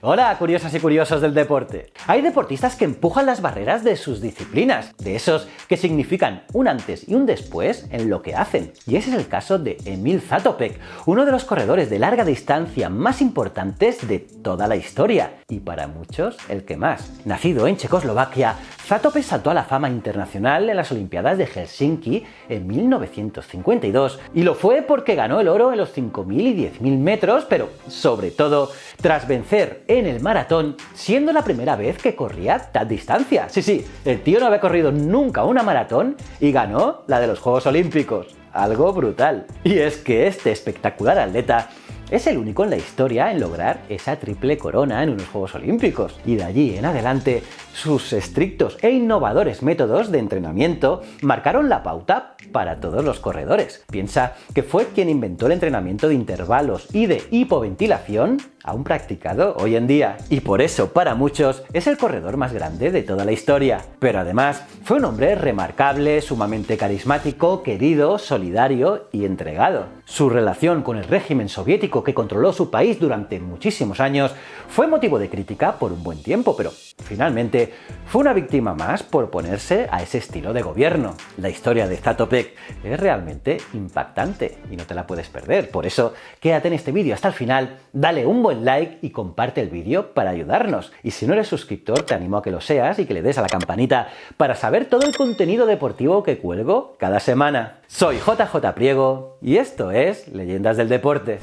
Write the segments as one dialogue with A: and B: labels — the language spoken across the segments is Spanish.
A: Hola, curiosas y curiosos del deporte. Hay deportistas que empujan las barreras de sus disciplinas, de esos que significan un antes y un después en lo que hacen. Y ese es el caso de Emil Zatopek, uno de los corredores de larga distancia más importantes de toda la historia, y para muchos el que más. Nacido en Checoslovaquia, Zatopek saltó a la fama internacional en las Olimpiadas de Helsinki en 1952, y lo fue porque ganó el oro en los 5.000 y 10.000 metros, pero sobre todo tras vencer en el maratón, siendo la primera vez que corría tal distancia. Sí, el tío no había corrido nunca una maratón y ganó la de los Juegos Olímpicos. Algo brutal. Y es que este espectacular atleta es el único en la historia en lograr esa triple corona en unos Juegos Olímpicos. Y de allí en adelante, sus estrictos e innovadores métodos de entrenamiento marcaron la pauta para todos los corredores. Piensa que fue quien inventó el entrenamiento de intervalos y de hipoventilación, aún practicado hoy en día. Y por eso, para muchos, es el corredor más grande de toda la historia. Pero además, fue un hombre remarcable, sumamente carismático, querido, solidario y entregado. Su relación con el régimen soviético que controló su país durante muchísimos años fue motivo de crítica por un buen tiempo, pero finalmente fue una víctima más por oponerse a ese estilo de gobierno. La historia de Zatopek es realmente impactante y no te la puedes perder. Por eso, quédate en este vídeo hasta el final, dale un buen like y comparte el vídeo para ayudarnos. Y si no eres suscriptor, te animo a que lo seas y que le des a la campanita para saber todo el contenido deportivo que cuelgo cada semana. Soy JJ Priego y esto es Leyendas del Deporte.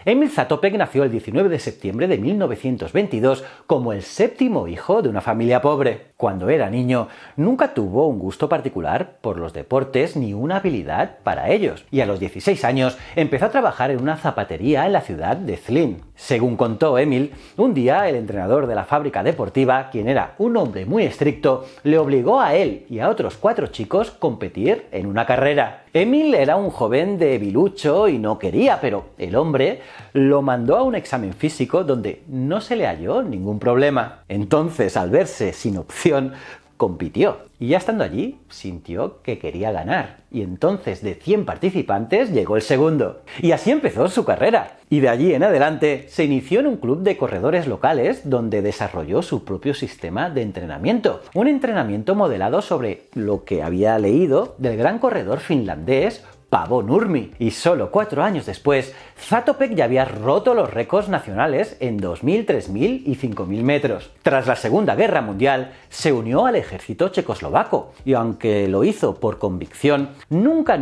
A: Emil Zatopek nació el 19 de septiembre de 1922 como el séptimo hijo de una familia pobre. Cuando era niño, nunca tuvo un gusto particular por los deportes ni una habilidad para ellos, y a los 16 años empezó a trabajar en una zapatería en la ciudad de Zlín. Según contó Emil, un día el entrenador de la fábrica deportiva, quien era un hombre muy estricto, le obligó a él y a otros 4 chicos a competir en una carrera. Emil era un joven debilucho y no quería, pero el hombre lo mandó a un examen físico donde no se le halló ningún problema. Entonces, al verse sin opción, compitió. Y ya estando allí, sintió que quería ganar. Y entonces, de 100 participantes, llegó el segundo. Y así empezó su carrera. Y de allí en adelante, se inició en un club de corredores locales donde desarrolló su propio sistema de entrenamiento. Un entrenamiento modelado sobre lo que había leído del gran corredor finlandés Paavo Nurmi. Y solo 4 años después, Zatopek ya había roto los récords nacionales en 2.000, 3.000 y 5.000 metros. Tras la Segunda Guerra Mundial, se unió al ejército checoslovaco y aunque lo hizo por convicción, nunca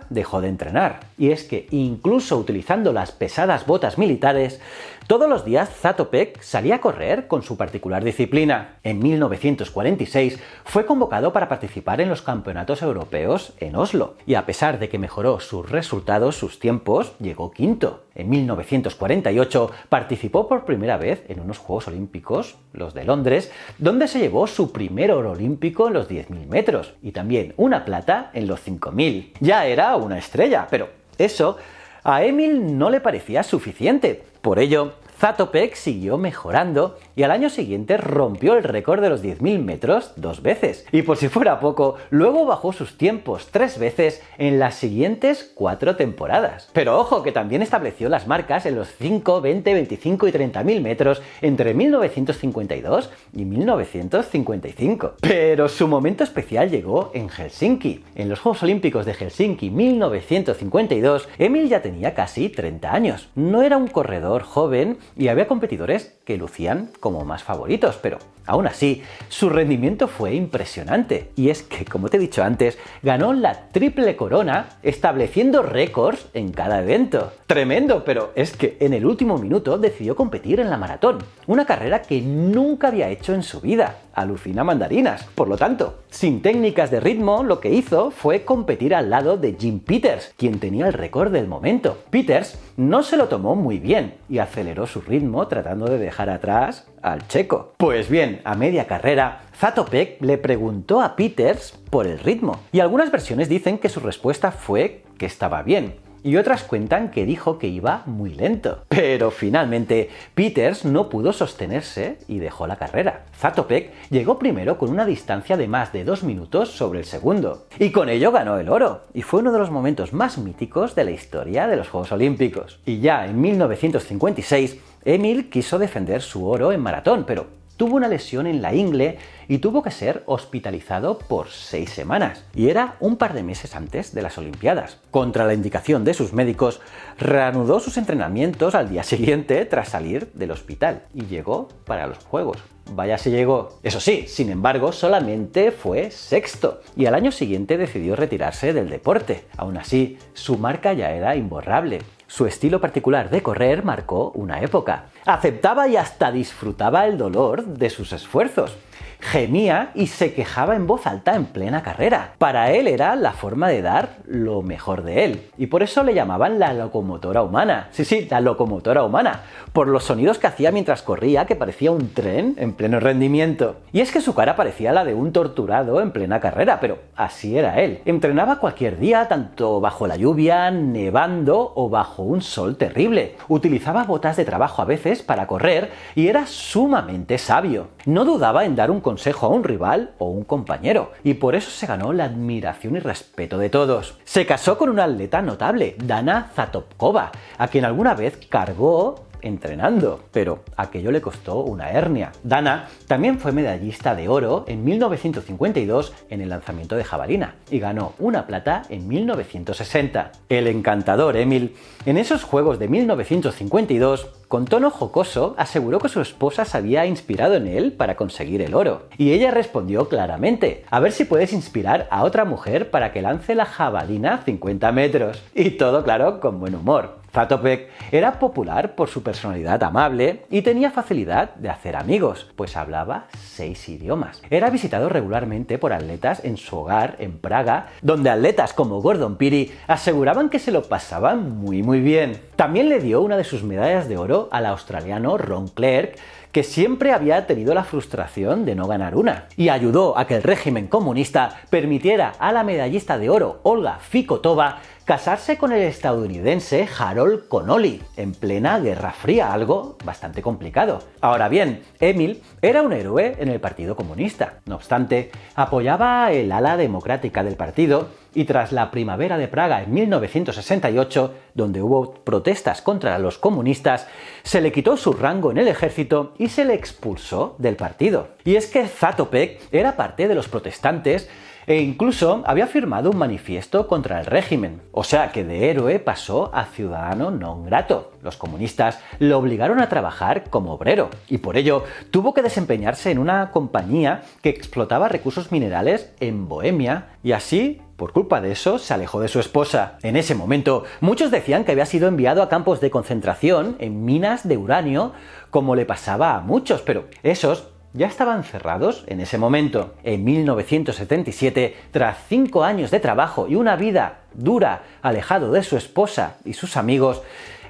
A: dejó de entrenar. Y es que incluso utilizando las pesadas botas militares, todos los días Zatopek salía a correr con su particular disciplina. En 1946 fue convocado para participar en los campeonatos europeos en Oslo y a pesar de que mejoró sus resultados, sus tiempos, llegó quinto. En 1948 participó por primera vez en unos Juegos Olímpicos, los de Londres, donde se llevó su primer oro olímpico en los 10.000 metros y también una plata en los 5.000. Ya era una estrella, pero eso a Emil no le parecía suficiente. Por ello, Zatopek siguió mejorando y al año siguiente rompió el récord de los 10.000 metros 2 veces. Y por si fuera poco, luego bajó sus tiempos 3 veces en las siguientes 4 temporadas. Pero ojo, que también estableció las marcas en los 5, 20, 25 y 30.000 metros entre 1952 y 1955. Pero su momento especial llegó en Helsinki. En los Juegos Olímpicos de Helsinki 1952, Emil ya tenía casi 30 años. No era un corredor joven y había competidores que lucían como más favoritos, pero aún así, su rendimiento fue impresionante. Y es que, como te he dicho antes, ganó la triple corona estableciendo récords en cada evento. Tremendo, pero es que en el último minuto decidió competir en la maratón, una carrera que nunca había hecho en su vida. Alucina mandarinas. Por lo tanto, sin técnicas de ritmo, lo que hizo fue competir al lado de Jim Peters, quien tenía el récord del momento. Peters no se lo tomó muy bien y aceleró su ritmo tratando de dejar atrás al checo. Pues bien, a media carrera, Zatopek le preguntó a Peters por el ritmo y algunas versiones dicen que su respuesta fue que estaba bien. y otras cuentan que dijo que iba muy lento. Pero finalmente Peters no pudo sostenerse y dejó la carrera. Zatopek llegó primero con una distancia de más de 2 minutos sobre el segundo, y con ello ganó el oro, y fue uno de los momentos más míticos de la historia de los Juegos Olímpicos. Y ya en 1956, Emil quiso defender su oro en maratón, pero tuvo una lesión en la ingle y tuvo que ser hospitalizado por 6 semanas. Y era un par de meses antes de las Olimpiadas. Contra la indicación de sus médicos, reanudó sus entrenamientos al día siguiente tras salir del hospital y llegó para los Juegos. Vaya si llegó. Eso sí, sin embargo, solamente fue sexto y al año siguiente decidió retirarse del deporte. Aún así, su marca ya era imborrable. Su estilo particular de correr marcó una época. Aceptaba y hasta disfrutaba el dolor de sus esfuerzos. Gemía y se quejaba en voz alta en plena carrera. Para él era la forma de dar lo mejor de él. Y por eso le llamaban la locomotora humana. Sí, la locomotora humana. Por los sonidos que hacía mientras corría, que parecía un tren en pleno rendimiento. Y es que su cara parecía la de un torturado en plena carrera, pero así era él. Entrenaba cualquier día, tanto bajo la lluvia, nevando o bajo un sol terrible. Utilizaba botas de trabajo a veces para correr y era sumamente sabio. No dudaba en dar un consejo a un rival o un compañero, y por eso se ganó la admiración y respeto de todos. Se casó con una atleta notable, Dana Zatopkova, a quien alguna vez cargó entrenando, pero aquello le costó una hernia. Dana también fue medallista de oro en 1952 en el lanzamiento de jabalina y ganó una plata en 1960. El encantador Emil, en esos Juegos de 1952, con tono jocoso, aseguró que su esposa se había inspirado en él para conseguir el oro. Y ella respondió claramente: a ver si puedes inspirar a otra mujer para que lance la jabalina 50 metros. Y todo, claro, con buen humor. Zatopek era popular por su personalidad amable y tenía facilidad de hacer amigos, pues hablaba 6 idiomas. Era visitado regularmente por atletas en su hogar en Praga, donde atletas como Gordon Pirie aseguraban que se lo pasaban muy bien. También le dio una de sus medallas de oro al australiano Ron Clarke, que siempre había tenido la frustración de no ganar una, y ayudó a que el régimen comunista permitiera a la medallista de oro Olga Fikotova casarse con el estadounidense Harold Connolly en plena Guerra Fría, algo bastante complicado. Ahora bien, Emil era un héroe en el Partido Comunista. No obstante, apoyaba el ala democrática del partido y tras la Primavera de Praga en 1968, donde hubo protestas contra los comunistas, se le quitó su rango en el ejército y se le expulsó del partido. Y es que Zatopek era parte de los protestantes e incluso había firmado un manifiesto contra el régimen. O sea que de héroe pasó a ciudadano non grato. Los comunistas lo obligaron a trabajar como obrero y por ello tuvo que desempeñarse en una compañía que explotaba recursos minerales en Bohemia y así, por culpa de eso, se alejó de su esposa. En ese momento, muchos decían que había sido enviado a campos de concentración en minas de uranio, como le pasaba a muchos, pero esos ya estaban cerrados en ese momento. En 1977, tras 5 años de trabajo y una vida dura alejado de su esposa y sus amigos,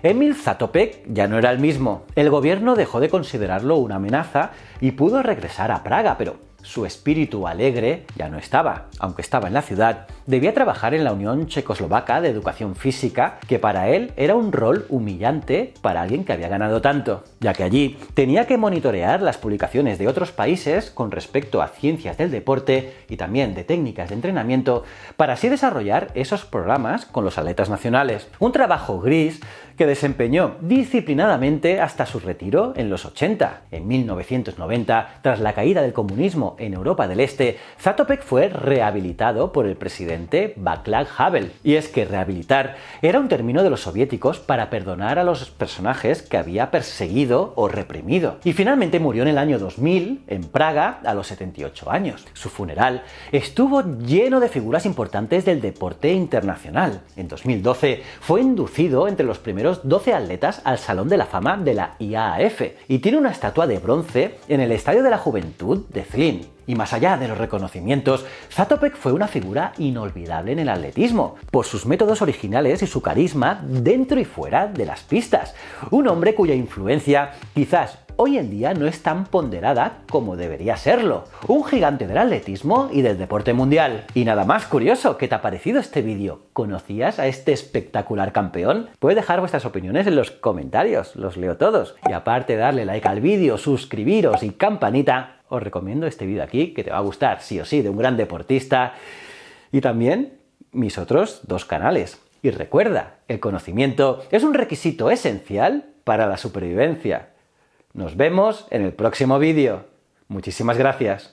A: Emil Zatopek ya no era el mismo. El gobierno dejó de considerarlo una amenaza y pudo regresar a Praga, pero su espíritu alegre ya no estaba. Aunque estaba en la ciudad, debía trabajar en la Unión Checoslovaca de Educación Física, que para él era un rol humillante para alguien que había ganado tanto, ya que allí tenía que monitorear las publicaciones de otros países con respecto a ciencias del deporte y también de técnicas de entrenamiento, para así desarrollar esos programas con los atletas nacionales. Un trabajo gris que desempeñó disciplinadamente hasta su retiro en los 80. En 1990, tras la caída del comunismo en Europa del Este, Zatopek fue rehabilitado por el presidente Václav Havel. Y es que rehabilitar era un término de los soviéticos para perdonar a los personajes que había perseguido o reprimido. Y finalmente murió en el año 2000 en Praga a los 78 años. Su funeral estuvo lleno de figuras importantes del deporte internacional. En 2012 fue inducido entre los primeros 12 atletas al Salón de la Fama de la IAAF y tiene una estatua de bronce en el Estadio de la Juventud de Zlín. Y más allá de los reconocimientos, Zatopek fue una figura inolvidable en el atletismo, por sus métodos originales y su carisma dentro y fuera de las pistas. Un hombre cuya influencia quizás hoy en día no es tan ponderada como debería serlo. Un gigante del atletismo y del deporte mundial. Y nada más curioso, ¿qué te ha parecido este vídeo? ¿Conocías a este espectacular campeón? Puedes dejar vuestras opiniones en los comentarios, los leo todos. Y aparte de darle like al vídeo, suscribiros y campanita, os recomiendo este vídeo aquí, que te va a gustar sí o sí, de un gran deportista. Y también mis otros dos canales. Y recuerda, el conocimiento es un requisito esencial para la supervivencia. Nos vemos en el próximo vídeo. Muchísimas gracias.